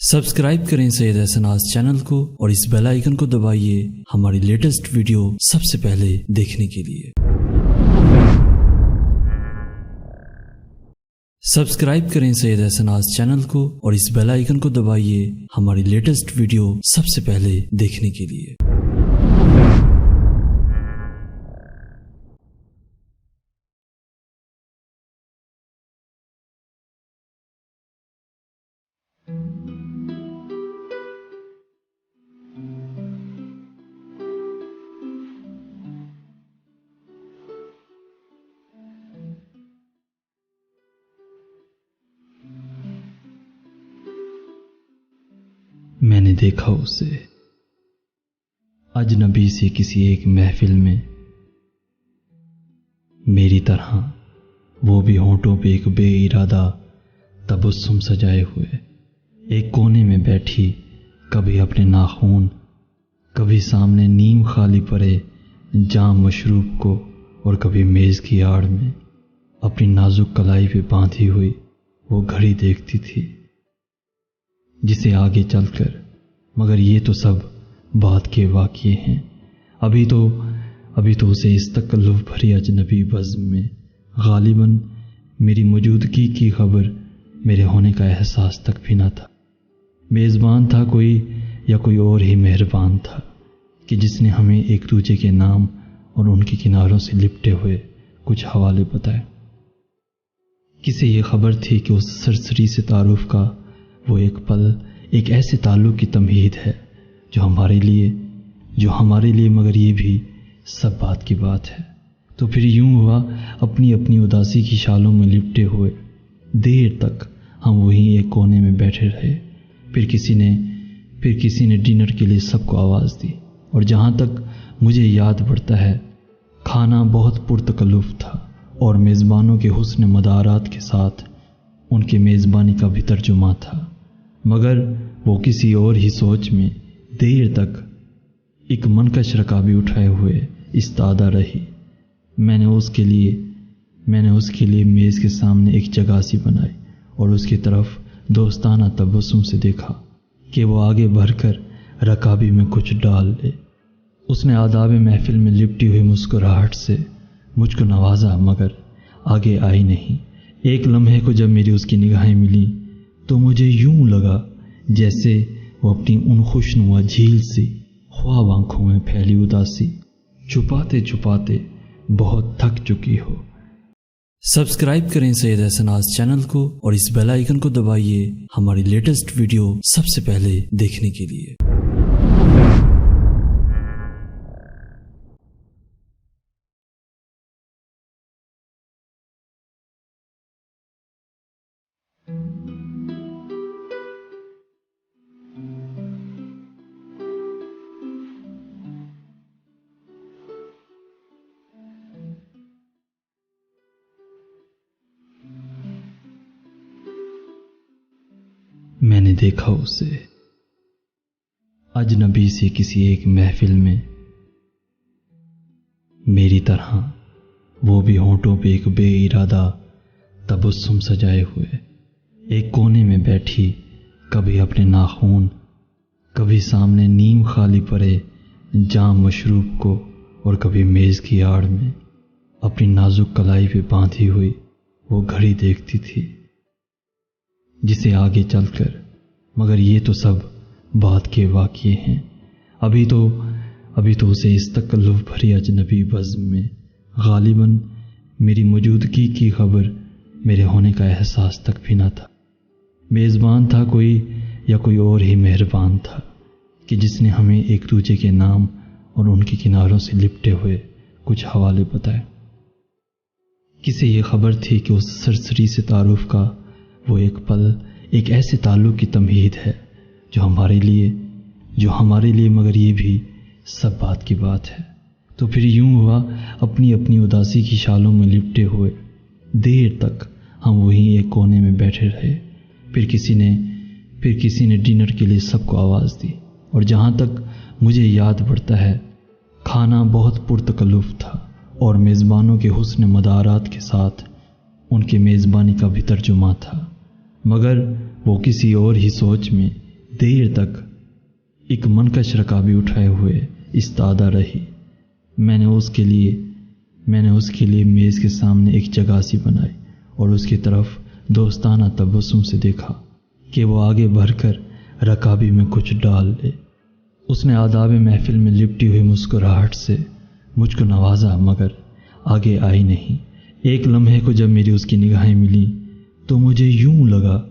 Subscribe करें Syed एहसनाज़ channel को और इस बेल आइकन को दबाइए हमारी लेटेस्ट वीडियो सबसे पहले देखने के लिए। सब्सक्राइब करें सैयद एहसनाज़ चैनल को और इस बेल आइकन को दबाइए हमारी लेटेस्ट वीडियो सबसे पहले देखने के लिए। मैंने देखा उसे अजनबी से किसी एक महफिल में, मेरी तरह वो भी होंठों पे एक बेइरादा तबस्सुम सजाए हुए एक कोने में बैठी, कभी अपने नाखून, कभी सामने नीम खाली पड़े जाम मशरूब को और कभी मेज की आड़ में अपनी नाजुक कलाई पे बांधी हुई वो घड़ी देखती थी, जिसे आगे चलकर, मगर ये तो सब बात के वाक़ये हैं। अभी तो उसे इस तकल्लुफ़ भरी अजनबी बज़्म में गालिबन मेरी मौजूदगी की खबर, मेरे होने का एहसास तक भी न था। मेज़बान था कोई या कोई और ही मेहरबान था कि जिसने हमें एक दूजे के नाम और उनके किनारों से लिपटे हुए कुछ हवाले बताए। किसे ये खबर थी कि उस सरसरी से तारुफ का वो एक पल एक ऐसे ताल्लुक़ की तमहीद है जो हमारे लिए मगर ये भी सब बात की बात है। तो फिर यूं हुआ, अपनी अपनी उदासी की शालों में लिपटे हुए देर तक हम वहीं एक कोने में बैठे रहे। फिर किसी ने डिनर के लिए सबको आवाज़ दी और जहाँ तक मुझे याद पड़ता है, खाना बहुत पुरतकल्लुफ़ था और मेज़बानों के हुस्न मदारात के साथ उनके मेज़बानी का भी तर्जुमा था। मगर वो किसी और ही सोच में देर तक एक मनकश रकाबी उठाए हुए इस्तादा रही। मैंने उसके लिए मेज़ के सामने एक जगह सी बनाई और उसकी तरफ दोस्ताना तबस्सुम से देखा कि वो आगे बढ़कर रकाबी में कुछ डाल ले। उसने आदाब महफिल में लिपटी हुई मुस्कुराहट से मुझको नवाजा, मगर आगे आई नहीं। एक लम्हे को जब मेरी उसकी निगाहें मिली तो मुझे यूं लगा जैसे वो अपनी उन खुशनुमा झील सी ख्वाब आंखों में फैली उदासी छुपाते छुपाते बहुत थक चुकी हो। सब्सक्राइब करें सैयद एहसनाज़ चैनल को और इस बेल आइकन को दबाइए हमारी लेटेस्ट वीडियो सबसे पहले देखने के लिए। मैंने देखा उसे अजनबी से किसी एक महफिल में, मेरी तरह वो भी होंठों पे एक बेइरादा तबस्सुम सजाए हुए एक कोने में बैठी, कभी अपने नाखून, कभी सामने नीम खाली पड़े जाम मशरूब को और कभी मेज की आड़ में अपनी नाजुक कलाई पे बांधी हुई वो घड़ी देखती थी, जिसे आगे चलकर, मगर ये तो सब बात के वाक़ये हैं। अभी तो उसे इस तकल्लुफ़ भरी अजनबी बज़्म में गालिबन मेरी मौजूदगी की खबर, मेरे होने का एहसास तक भी न था। मेज़बान था कोई या कोई और ही मेहरबान था कि जिसने हमें एक दूजे के नाम और उनके किनारों से लिपटे हुए कुछ हवाले बताए। किसे ये खबर थी कि उस सरसरी से तारुफ का वो एक पल एक ऐसे ताल्लुक़ की तमहीद है जो हमारे लिए मगर ये भी सब बात की बात है। तो फिर यूं हुआ, अपनी अपनी उदासी की शालों में लिपटे हुए देर तक हम वहीं एक कोने में बैठे रहे। फिर किसी ने डिनर के लिए सबको आवाज़ दी और जहाँ तक मुझे याद पड़ता है, खाना बहुत पुरतकल्लुफ़ था और मेज़बानों के हुस्न मदारात के साथ उनके मेज़बानी का भी तर्जुमा था। मगर वो किसी और ही सोच में دیر تک ایک منکش رکابی اٹھائے ہوئے استادہ رہی۔ میں نے اس کے لیے میز کے سامنے ایک جگہ سی بنائی اور اس کی طرف دوستانہ تبسم سے دیکھا کہ وہ آگے بڑھ کر رکابی میں کچھ ڈال لے۔ اس نے آداب محفل میں لپٹی ہوئی مسکراہٹ سے مجھ کو نوازا، مگر آگے آئی نہیں۔ ایک لمحے کو جب میری اس کی نگاہیں ملیں تو مجھے یوں لگا